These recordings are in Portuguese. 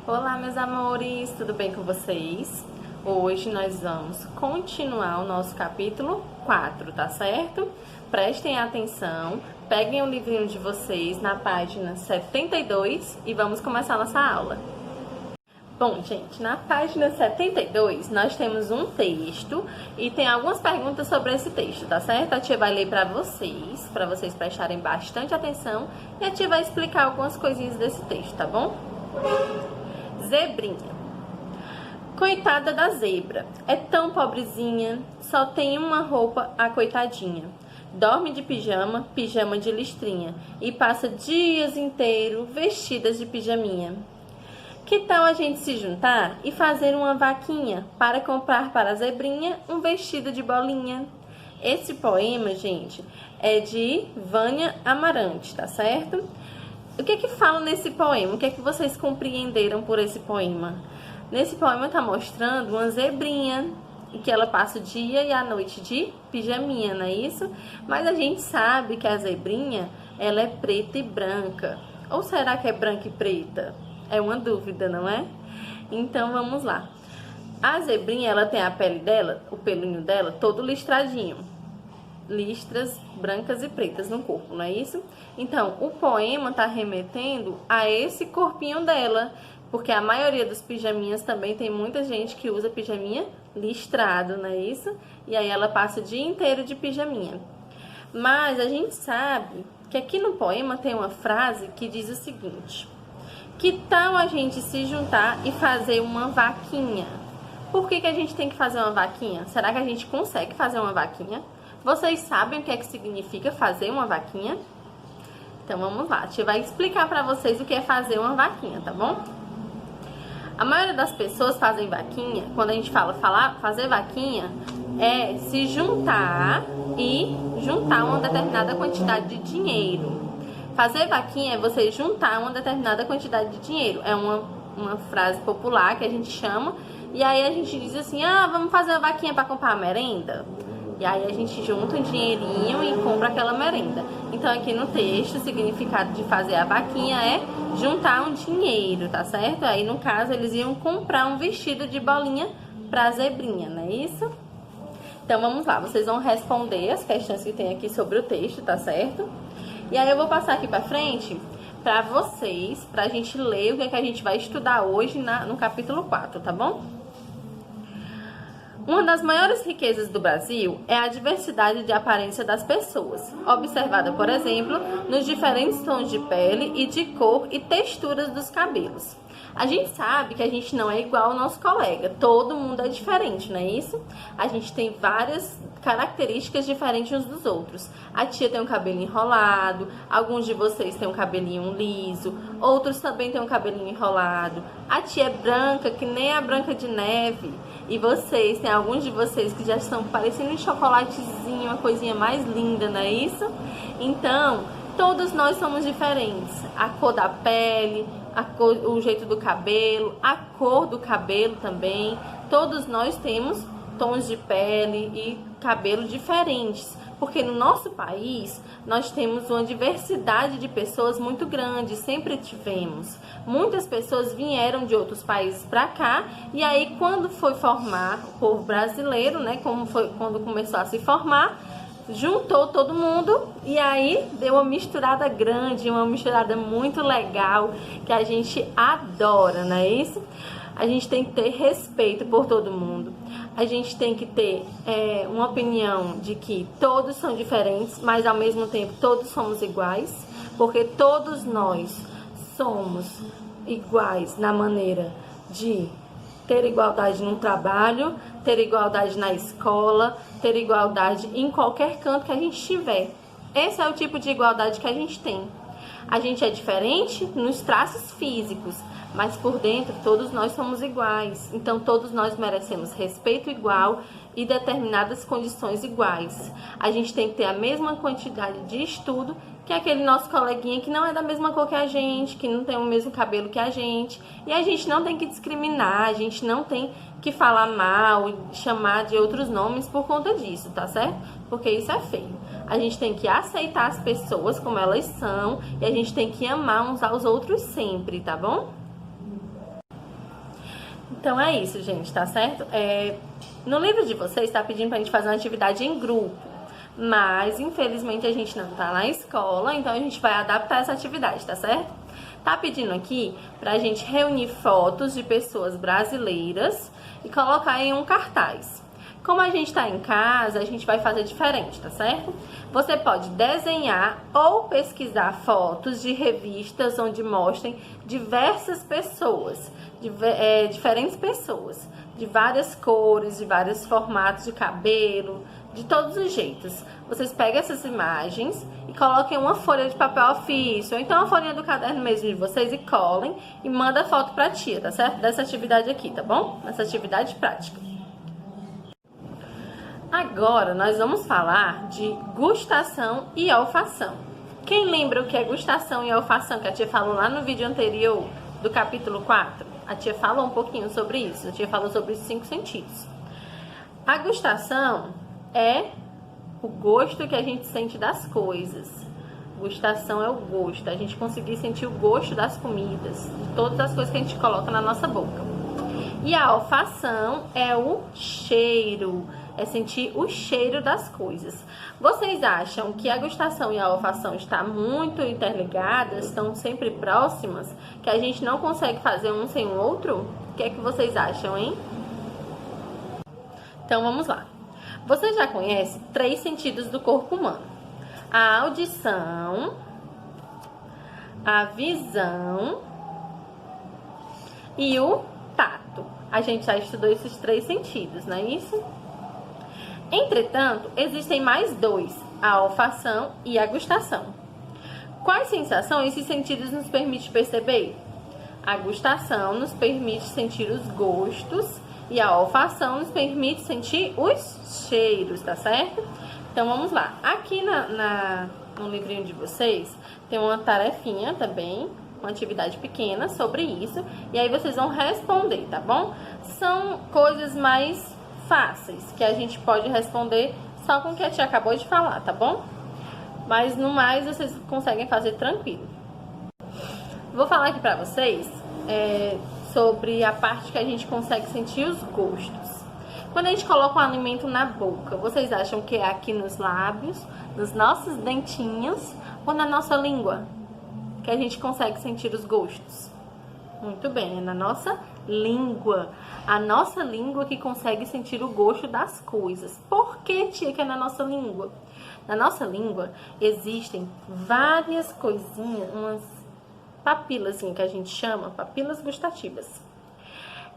Olá, meus amores, tudo bem com vocês? Hoje nós vamos continuar o nosso capítulo 4, tá certo? Prestem atenção, peguem o livrinho de vocês na página 72 e vamos começar a nossa aula. Bom, gente, na página 72 nós temos um texto e tem algumas perguntas sobre esse texto, tá certo? A tia vai ler para vocês prestarem bastante atenção e a tia vai explicar algumas coisinhas desse texto, tá bom? Zebrinha. Coitada da zebra, é tão pobrezinha, só tem uma roupa, a coitadinha. Dorme de pijama, pijama de listrinha, e passa dias inteiros vestidas de pijaminha. Que tal a gente se juntar e fazer uma vaquinha para comprar para a zebrinha um vestido de bolinha? Esse poema, gente, é de Vânia Amarante, tá certo? O que é que fala nesse poema? O que é que vocês compreenderam por esse poema? Nesse poema está mostrando uma zebrinha, que ela passa o dia e a noite de pijaminha, não é isso? Mas a gente sabe que a zebrinha, ela é preta e branca. Ou será que é branca e preta? É uma dúvida, não é? Então, vamos lá. A zebrinha, ela tem a pele dela, o pelinho dela, todo listradinho. Listras brancas e pretas no corpo, não é isso? Então, o poema tá remetendo a esse corpinho dela, porque a maioria dos pijaminhas também tem muita gente que usa pijaminha listrado, não é isso? E aí ela passa o dia inteiro de pijaminha. Mas a gente sabe que aqui no poema tem uma frase que diz o seguinte: que tal a gente se juntar e fazer uma vaquinha? Por que a gente tem que fazer uma vaquinha? Será que a gente consegue fazer uma vaquinha? Vocês sabem o que é que significa fazer uma vaquinha? Então vamos lá, a tia vai explicar pra vocês o que é fazer uma vaquinha, tá bom? A maioria das pessoas fazem vaquinha, quando a gente fala fazer vaquinha, é se juntar e juntar uma determinada quantidade de dinheiro. Fazer vaquinha é você juntar uma determinada quantidade de dinheiro. É uma frase popular que a gente chama, e aí a gente diz assim: vamos fazer uma vaquinha para comprar a merenda? E aí a gente junta um dinheirinho e compra aquela merenda. Então aqui no texto, o significado de fazer a vaquinha é juntar um dinheiro, tá certo? Aí no caso eles iam comprar um vestido de bolinha pra zebrinha, não é isso? Então vamos lá, vocês vão responder as questões que tem aqui sobre o texto, tá certo? E aí eu vou passar aqui pra frente pra vocês, pra gente ler o que é que a gente vai estudar hoje no capítulo 4, tá bom? Uma das maiores riquezas do Brasil é a diversidade de aparência das pessoas, observada, por exemplo, nos diferentes tons de pele e de cor e texturas dos cabelos. A gente sabe que a gente não é igual ao nosso colega, todo mundo é diferente, não é isso? A gente tem várias características diferentes uns dos outros. A tia tem um cabelo enrolado, alguns de vocês têm um cabelinho liso, outros também têm um cabelinho enrolado. A tia é branca, que nem a Branca de Neve. E vocês, tem alguns de vocês que já estão parecendo um chocolatezinho, uma coisinha mais linda, não é isso? Então, todos nós somos diferentes. A cor da pele, o jeito do cabelo, a cor do cabelo também. Todos nós temos tons de pele e cabelo diferentes, porque no nosso país nós temos uma diversidade de pessoas muito grande, sempre tivemos. Muitas pessoas vieram de outros países para cá, e aí quando foi formar o povo brasileiro, né, quando começou a se formar, juntou todo mundo e aí deu uma misturada grande, uma misturada muito legal, que a gente adora, não é isso? A gente tem que ter respeito por todo mundo. A gente tem que ter uma opinião de que todos são diferentes, mas ao mesmo tempo todos somos iguais, porque todos nós somos iguais na maneira de ter igualdade no trabalho, ter igualdade na escola, ter igualdade em qualquer canto que a gente estiver. Esse é o tipo de igualdade que a gente tem. A gente é diferente nos traços físicos, mas por dentro todos nós somos iguais. Então todos nós merecemos respeito igual e determinadas condições iguais. A gente tem que ter a mesma quantidade de estudo que aquele nosso coleguinha que não é da mesma cor que a gente, que não tem o mesmo cabelo que a gente. E a gente não tem que discriminar, a gente não tem que falar mal, chamar de outros nomes por conta disso, tá certo? Porque isso é feio. A gente tem que aceitar as pessoas como elas são e a gente tem que amar uns aos outros sempre, tá bom? Então é isso, gente, tá certo? No livro de vocês está pedindo pra gente fazer uma atividade em grupo, mas infelizmente a gente não tá na escola, então a gente vai adaptar essa atividade, tá certo? Tá pedindo aqui pra gente reunir fotos de pessoas brasileiras e colocar em um cartaz. Como a gente tá em casa, a gente vai fazer diferente, tá certo? Você pode desenhar ou pesquisar fotos de revistas onde mostrem diversas pessoas, diferentes pessoas, de várias cores, de vários formatos de cabelo, de todos os jeitos. Vocês pegam essas imagens e coloquem uma folha de papel ofício, ou então uma folhinha do caderno mesmo de vocês e colhem e manda a foto pra tia, tá certo? Dessa atividade aqui, tá bom? Essa atividade prática. Agora nós vamos falar de gustação e olfação. Quem lembra o que é gustação e olfação, que a tia falou lá no vídeo anterior do capítulo 4? A tia falou um pouquinho sobre isso, a tia falou sobre os 5 sentidos. A gustação é o gosto que a gente sente das coisas. Gustação é o gosto, a gente conseguir sentir o gosto das comidas, de todas as coisas que a gente coloca na nossa boca. E a olfação é o cheiro, é sentir o cheiro das coisas. Vocês acham que a gustação e a olfação estão muito interligadas, estão sempre próximas, que a gente não consegue fazer um sem o outro? O que é que vocês acham, hein? Então vamos lá. Você já conhece 3 sentidos do corpo humano: a audição, a visão e o tato. A gente já estudou esses 3 sentidos, não é isso? Entretanto, existem mais 2, a olfação e a gustação. Quais sensações esses sentidos nos permitem perceber? A gustação nos permite sentir os gostos e a olfação nos permite sentir os cheiros, tá certo? Então vamos lá. Aqui no livrinho de vocês tem uma tarefinha também, uma atividade pequena sobre isso, e aí vocês vão responder, tá bom? São coisas mais fáceis, que a gente pode responder só com o que a tia acabou de falar, tá bom? Mas no mais vocês conseguem fazer tranquilo. Vou falar aqui pra vocês sobre a parte que a gente consegue sentir os gostos. Quando a gente coloca um alimento na boca, vocês acham que é aqui nos lábios, nos nossos dentinhos ou na nossa língua que a gente consegue sentir os gostos? Muito bem, é na nossa língua. A nossa língua que consegue sentir o gosto das coisas. Por que, tia, que é na nossa língua? Na nossa língua existem várias coisinhas, umas papilas que a gente chama, papilas gustativas.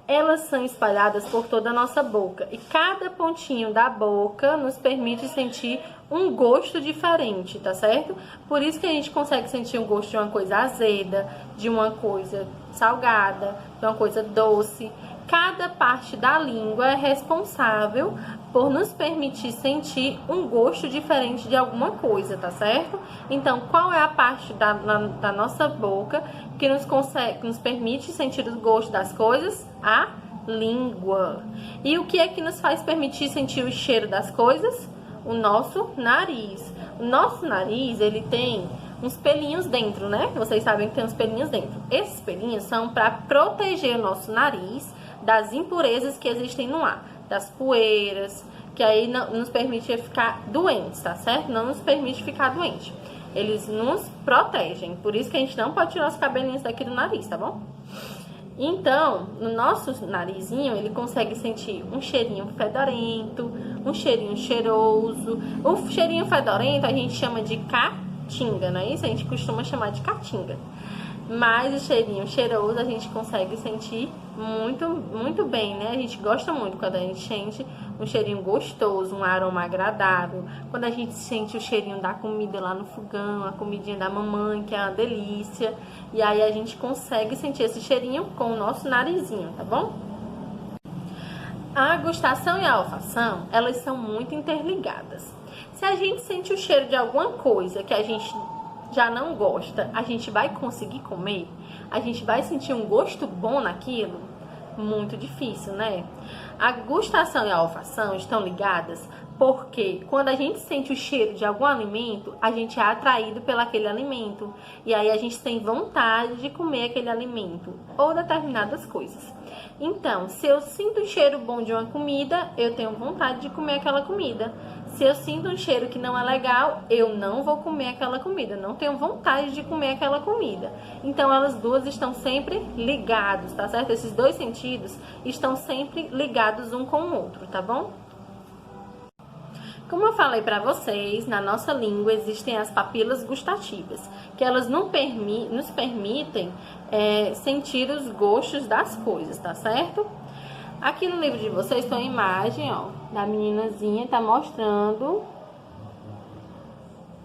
Elas são espalhadas por toda a nossa boca e cada pontinho da boca nos permite sentir um gosto diferente, tá certo? Por isso que a gente consegue sentir o gosto de uma coisa azeda, de uma coisa salgada, de uma coisa doce. Cada parte da língua é responsável por nos permitir sentir um gosto diferente de alguma coisa, tá certo? Então, qual é a parte da nossa boca que nos permite sentir o gosto das coisas? A língua. E o que é que nos faz permitir sentir o cheiro das coisas? O nosso nariz. O nosso nariz, ele tem uns pelinhos dentro, né? Vocês sabem que tem uns pelinhos dentro. Esses pelinhos são para proteger o nosso nariz das impurezas que existem no ar, das poeiras, que aí não nos permite ficar doentes, tá certo? Não nos permite ficar doente. Eles nos protegem, por isso que a gente não pode tirar os cabelinhos daqui do nariz, tá bom? Então, no nosso narizinho, ele consegue sentir um cheirinho fedorento, um cheirinho cheiroso. O cheirinho fedorento a gente chama de caatinga, não é isso? A gente costuma chamar de caatinga. Mas o cheirinho cheiroso a gente consegue sentir muito, muito bem, né? A gente gosta muito quando a gente sente um cheirinho gostoso, um aroma agradável. Quando a gente sente o cheirinho da comida lá no fogão, a comidinha da mamãe, que é uma delícia. E aí a gente consegue sentir esse cheirinho com o nosso narizinho, tá bom? A gustação e a olfação, elas são muito interligadas. Se a gente sente o cheiro de alguma coisa que a gente já não gosta, a gente vai conseguir comer? A gente vai sentir um gosto bom naquilo? Muito difícil, né? A gustação e a olfação estão ligadas Porque quando a gente sente o cheiro de algum alimento, a gente é atraído pelo aquele alimento. E aí a gente tem vontade de comer aquele alimento ou determinadas coisas. Então, se eu sinto um cheiro bom de uma comida, eu tenho vontade de comer aquela comida. Se eu sinto um cheiro que não é legal, eu não vou comer aquela comida. Não tenho vontade de comer aquela comida. Então, elas duas estão sempre ligadas, tá certo? Esses dois sentidos estão sempre ligados um com o outro, tá bom? Como eu falei para vocês, na nossa língua existem as papilas gustativas, que elas nos permitem sentir os gostos das coisas, tá certo? Aqui no livro de vocês tem uma imagem, ó, da meninazinha, tá mostrando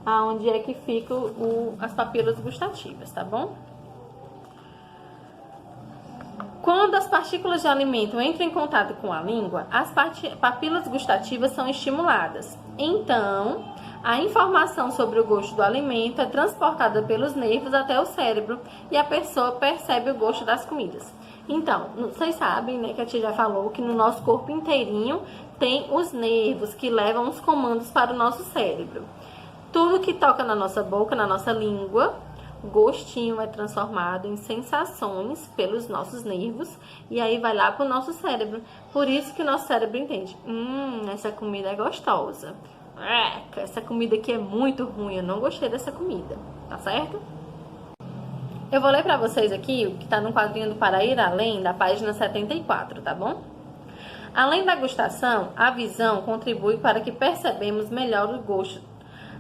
aonde é que ficam as papilas gustativas, tá bom? Quando as partículas de alimento entram em contato com a língua, as papilas gustativas são estimuladas. Então, a informação sobre o gosto do alimento é transportada pelos nervos até o cérebro e a pessoa percebe o gosto das comidas. Então, vocês sabem, né, que a tia já falou que no nosso corpo inteirinho tem os nervos que levam os comandos para o nosso cérebro. Tudo que toca na nossa boca, na nossa língua, gostinho é transformado em sensações pelos nossos nervos e aí vai lá pro nosso cérebro. Por isso que o nosso cérebro entende: essa comida é gostosa. Essa comida aqui é muito ruim, eu não gostei dessa comida. Tá certo? Eu vou ler pra vocês aqui o que tá no quadrinho do Para Ir Além, da página 74, tá bom? Além da gustação, a visão contribui para que percebemos melhor o gosto.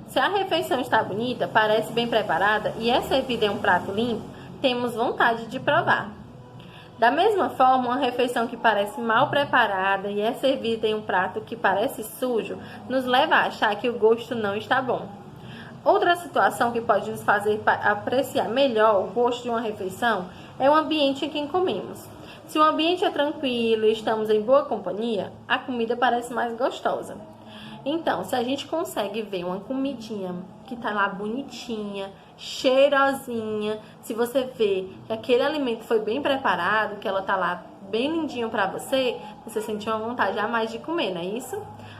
Se a refeição está bonita, parece bem preparada e é servida em um prato limpo, temos vontade de provar. Da mesma forma, uma refeição que parece mal preparada e é servida em um prato que parece sujo, nos leva a achar que o gosto não está bom. Outra situação que pode nos fazer apreciar melhor o gosto de uma refeição é o ambiente em que comemos. Se o ambiente é tranquilo e estamos em boa companhia, a comida parece mais gostosa. Então, se a gente consegue ver uma comidinha que tá lá bonitinha, cheirosinha, se você vê que aquele alimento foi bem preparado, que ela tá lá bem lindinho pra você, você sente uma vontade a mais de comer, não é isso?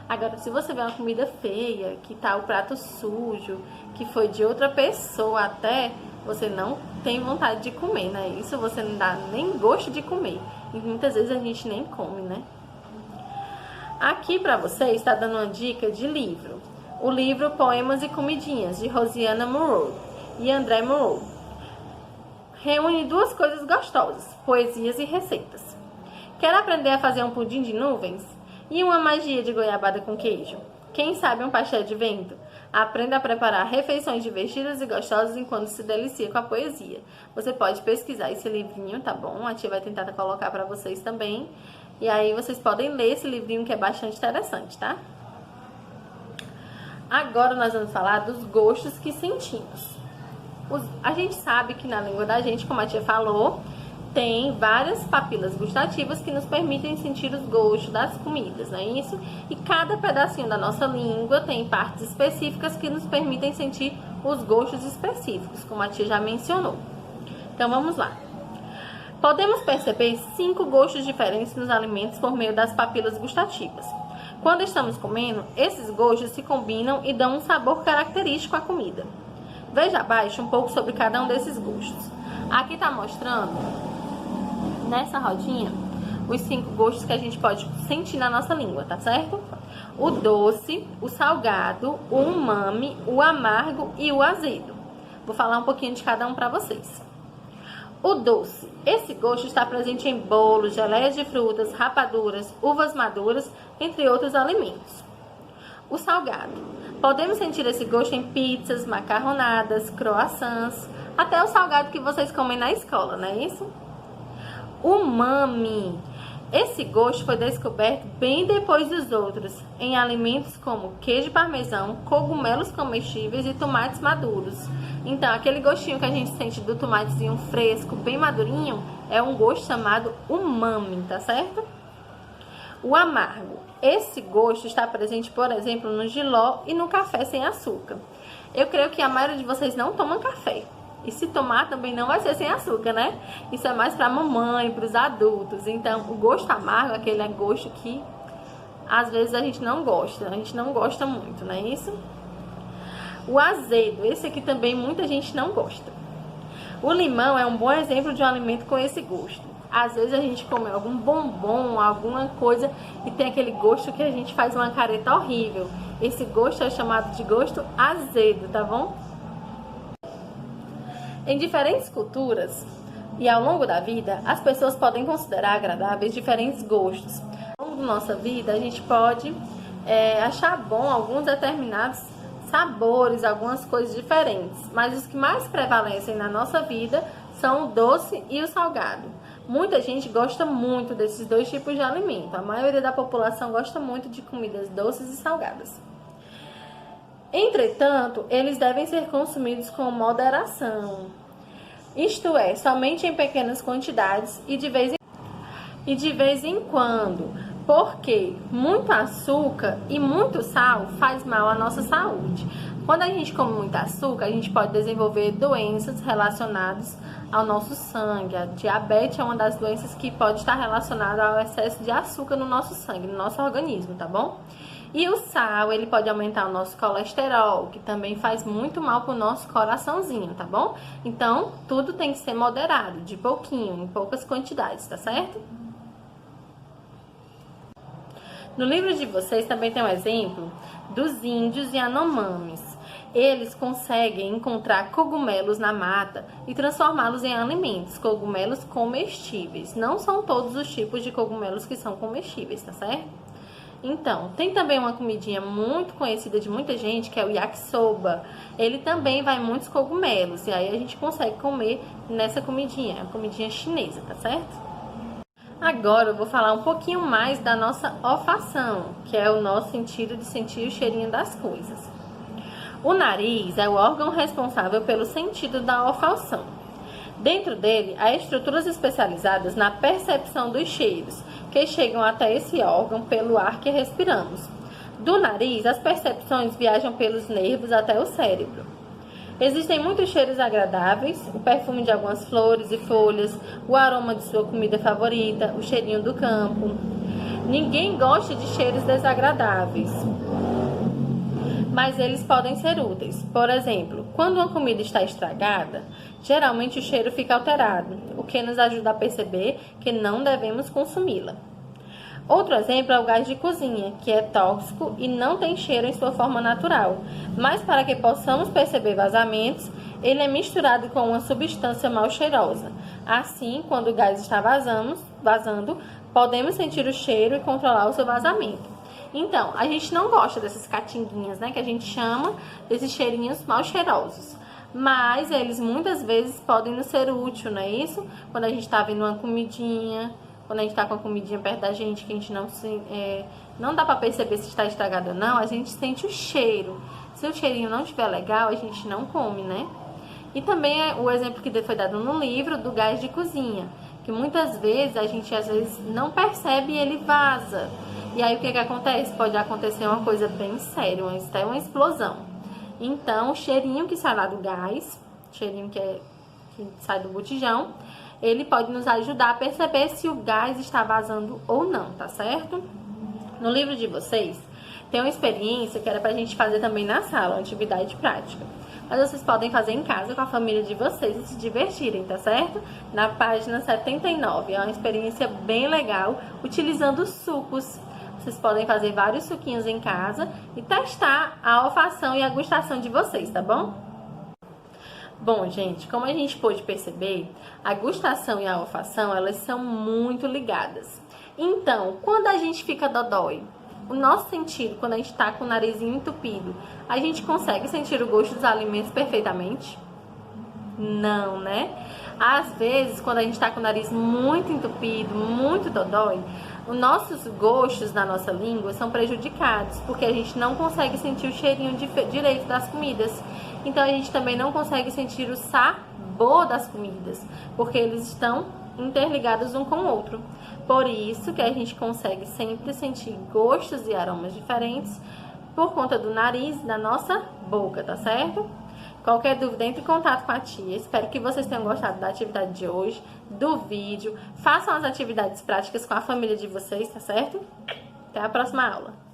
Agora, se você vê uma comida feia, que tá o prato sujo, que foi de outra pessoa até, você não tem vontade de comer, não é isso? Você não dá nem gosto de comer. E muitas vezes a gente nem come, né? Aqui para você está dando uma dica de livro. O livro Poemas e Comidinhas, de Rosiana Monroe e André Monroe. Reúne duas coisas gostosas, poesias e receitas. Quer aprender a fazer um pudim de nuvens? E uma magia de goiabada com queijo? Quem sabe um pastel de vento? Aprenda a preparar refeições divertidas e gostosas enquanto se delicia com a poesia. Você pode pesquisar esse livrinho, tá bom? A tia vai tentar colocar para vocês também. E aí vocês podem ler esse livrinho que é bastante interessante, tá? Agora nós vamos falar dos gostos que sentimos. A gente sabe que na língua da gente, como a tia falou, tem várias papilas gustativas que nos permitem sentir os gostos das comidas, não é isso? E cada pedacinho da nossa língua tem partes específicas que nos permitem sentir os gostos específicos, como a tia já mencionou. Então vamos lá. Podemos perceber 5 gostos diferentes nos alimentos por meio das papilas gustativas. Quando estamos comendo, esses gostos se combinam e dão um sabor característico à comida. Veja abaixo um pouco sobre cada um desses gostos. Aqui está mostrando, nessa rodinha, os 5 gostos que a gente pode sentir na nossa língua, tá certo? O doce, o salgado, o umami, o amargo e o azedo. Vou falar um pouquinho de cada um para vocês. O doce. Esse gosto está presente em bolos, geleias de frutas, rapaduras, uvas maduras, entre outros alimentos. O salgado. Podemos sentir esse gosto em pizzas, macarronadas, croissants, até o salgado que vocês comem na escola, não é isso? O umami. Esse gosto foi descoberto bem depois dos outros, em alimentos como queijo parmesão, cogumelos comestíveis e tomates maduros. Então, aquele gostinho que a gente sente do tomatezinho fresco, bem madurinho, é um gosto chamado umami, tá certo? O amargo. Esse gosto está presente, por exemplo, no jiló e no café sem açúcar. Eu creio que a maioria de vocês não toma café. E se tomar também não vai ser sem açúcar, né? Isso é mais pra mamãe, pros adultos. Então, o gosto amargo, aquele é gosto que às vezes a gente não gosta muito, não é isso? O azedo, esse aqui também muita gente não gosta. O limão é um bom exemplo de um alimento com esse gosto. Às vezes a gente come algum bombom, alguma coisa e tem aquele gosto que a gente faz uma careta horrível. Esse gosto é chamado de gosto azedo, tá bom? Em diferentes culturas e ao longo da vida, as pessoas podem considerar agradáveis diferentes gostos. Ao longo da nossa vida, a gente pode achar bom alguns determinados sabores, algumas coisas diferentes, mas os que mais prevalecem na nossa vida são o doce e o salgado. Muita gente gosta muito desses dois tipos de alimento. A maioria da população gosta muito de comidas doces e salgadas. Entretanto, eles devem ser consumidos com moderação. Isto é, somente em pequenas quantidades e de vez em quando, porque muito açúcar e muito sal faz mal à nossa saúde. Quando a gente come muito açúcar, a gente pode desenvolver doenças relacionadas ao nosso sangue. A diabetes é uma das doenças que pode estar relacionada ao excesso de açúcar no nosso sangue, no nosso organismo, tá bom? E o sal, ele pode aumentar o nosso colesterol, que também faz muito mal pro nosso coraçãozinho, tá bom? Então, tudo tem que ser moderado, de pouquinho, em poucas quantidades, tá certo? No livro de vocês também tem um exemplo dos índios Yanomamis. Eles conseguem encontrar cogumelos na mata e transformá-los em alimentos, cogumelos comestíveis. Não são todos os tipos de cogumelos que são comestíveis, tá certo? Então, tem também uma comidinha muito conhecida de muita gente, que é o yakisoba. Ele também vai muitos cogumelos, e aí a gente consegue comer nessa comidinha, a comidinha chinesa, tá certo? Agora eu vou falar um pouquinho mais da nossa olfação, que é o nosso sentido de sentir o cheirinho das coisas. O nariz é o órgão responsável pelo sentido da olfação. Dentro dele, há estruturas especializadas na percepção dos cheiros, que chegam até esse órgão pelo ar que respiramos. Do nariz, as percepções viajam pelos nervos até o cérebro. Existem muitos cheiros agradáveis, o perfume de algumas flores e folhas, o aroma de sua comida favorita, o cheirinho do campo. Ninguém gosta de cheiros desagradáveis, mas eles podem ser úteis. Por exemplo, quando uma comida está estragada, geralmente o cheiro fica alterado, o que nos ajuda a perceber que não devemos consumi-la. Outro exemplo é o gás de cozinha, que é tóxico e não tem cheiro em sua forma natural, mas para que possamos perceber vazamentos, ele é misturado com uma substância mal cheirosa. Assim, quando o gás está vazando, podemos sentir o cheiro e controlar o seu vazamento. Então, a gente não gosta dessas catinguinhas, né, que a gente chama desses cheirinhos mal cheirosos. Mas eles muitas vezes podem nos ser úteis, não é isso? Quando a gente está vendo uma comidinha, quando a gente está com a comidinha perto da gente, que a gente não dá para perceber se está estragado ou não, a gente sente o cheiro. Se o cheirinho não estiver legal, a gente não come, né? E também é o exemplo que foi dado no livro do gás de cozinha, que muitas vezes a gente não percebe e ele vaza. E aí o que acontece? Pode acontecer uma coisa bem séria, até uma explosão. Então, o cheirinho que sai lá do gás, cheirinho que sai do botijão, ele pode nos ajudar a perceber se o gás está vazando ou não, tá certo? No livro de vocês, tem uma experiência que era pra gente fazer também na sala, uma atividade prática. Mas vocês podem fazer em casa com a família de vocês e se divertirem, tá certo? Na página 79, é uma experiência bem legal, utilizando sucos. Vocês podem fazer vários suquinhos em casa e testar a olfação e a gustação de vocês, tá bom? Bom, gente, como a gente pôde perceber, a gustação e a olfação, elas são muito ligadas. Então, quando a gente fica dodói, o nosso sentido, quando a gente tá com o narizinho entupido, a gente consegue sentir o gosto dos alimentos perfeitamente? Não, né? Às vezes, quando a gente tá com o nariz muito entupido, muito dodói, os nossos gostos na nossa língua são prejudicados, porque a gente não consegue sentir o cheirinho direito das comidas. Então, a gente também não consegue sentir o sabor das comidas, porque eles estão interligados um com o outro. Por isso que a gente consegue sempre sentir gostos e aromas diferentes por conta do nariz da nossa boca, tá certo? Qualquer dúvida, entre em contato com a tia. Espero que vocês tenham gostado da atividade de hoje, do vídeo. Façam as atividades práticas com a família de vocês, tá certo? Até a próxima aula!